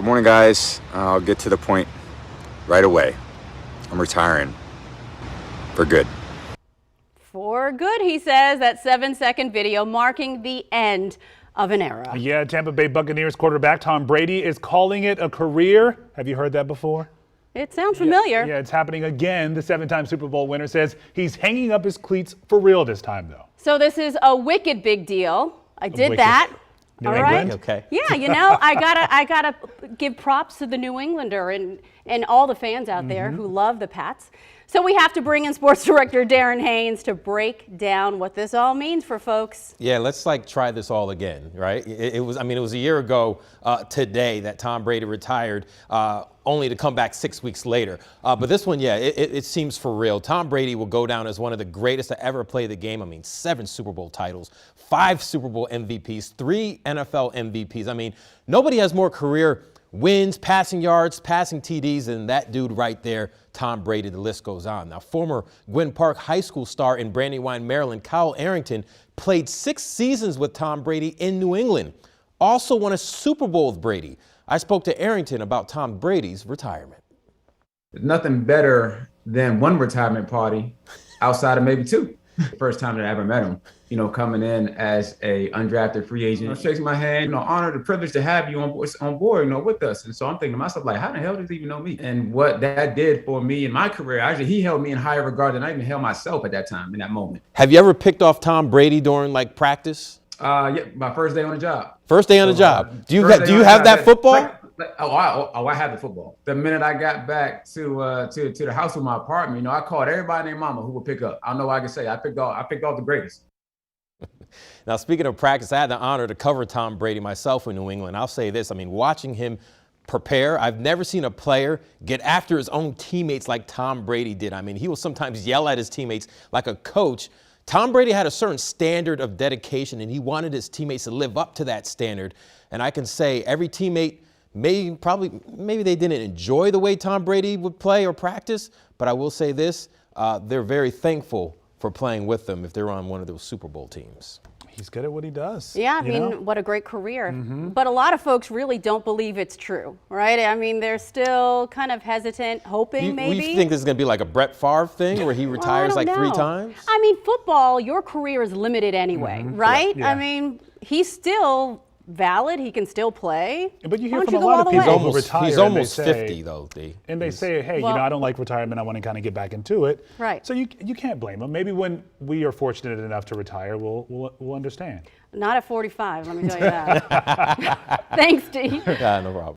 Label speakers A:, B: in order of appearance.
A: Good morning, guys. I'll get to the point right away. I'm retiring for good.
B: For good, he says. That 7-second video marking the end of an era.
C: Yeah, Tampa Bay Buccaneers quarterback Tom Brady is calling it a career. Have you heard that before?
B: It sounds familiar.
C: Yeah, it's happening again. The 7-time Super Bowl winner says he's hanging up his cleats for real this time, though.
B: So this is a wicked big deal. I did that.
C: New
B: All
C: England?
B: right.
D: Okay.
B: Yeah, you know, I gotta give props to the New Englander and all the fans out there who love the Pats. So we have to bring in sports director Darren Haynes to break down what this all means for folks.
D: Yeah, let's try this all again, right? It was a year ago today that Tom Brady retired, only to come back 6 weeks later. But this one, yeah, it seems for real. Tom Brady will go down as one of the greatest to ever play the game. 7 Super Bowl titles, 5 Super Bowl MVPs, 3 NFL MVPs. Nobody has more career wins, passing yards, passing TDs than that dude right there, Tom Brady. The list goes on. Now, former Gwynn Park High School star in Brandywine, Maryland, Kyle Arrington, played 6 seasons with Tom Brady in New England. Also won a Super Bowl with Brady. I spoke to Arrington about Tom Brady's retirement.
E: There's nothing better than one retirement party outside of maybe 2. First time that I ever met him, coming in as a undrafted free agent, shakes my hand, honor, the privilege to have you on board, with us. And so I'm thinking to myself, like, how the hell does he even know me? And what that did for me in my career, actually, he held me in higher regard than I even held myself at that time, in that moment.
D: Have you ever picked off Tom Brady during practice?
E: Yeah, my first day on the job.
D: First day on the job. Do you have that football?
E: I had the football. The minute I got back to the house with my apartment, I called everybody named Mama who would pick up. I know I can say I picked off the greatest.
D: Now, speaking of practice, I had the honor to cover Tom Brady myself in New England. I'll say this, watching him prepare, I've never seen a player get after his own teammates like Tom Brady did. He will sometimes yell at his teammates like a coach. Tom Brady had a certain standard of dedication, and he wanted his teammates to live up to that standard. And I can say every teammate, maybe they didn't enjoy the way Tom Brady would play or practice, but I will say this, they're very thankful for playing with them if they're on one of those Super Bowl teams.
C: He's good at what he does.
B: Yeah, what a great career. But a lot of folks really don't believe it's true, right? They're still kind of hesitant, hoping maybe.
D: You think this is going to be like a Brett Favre thing where he retires
B: well,
D: 3 times?
B: Football, your career is limited anyway, right?
C: Yeah.
B: He's still valid. He can still play.
C: But you hear from a lot of people who retire.
D: He's almost
C: say,
D: 50, though.
C: And they say, hey, I don't like retirement. I want to kind of get back into it.
B: Right.
C: So you can't blame them. Maybe when we are fortunate enough to retire, we'll understand.
B: Not at 45, let me tell you that. Thanks, Steve.
D: No problem.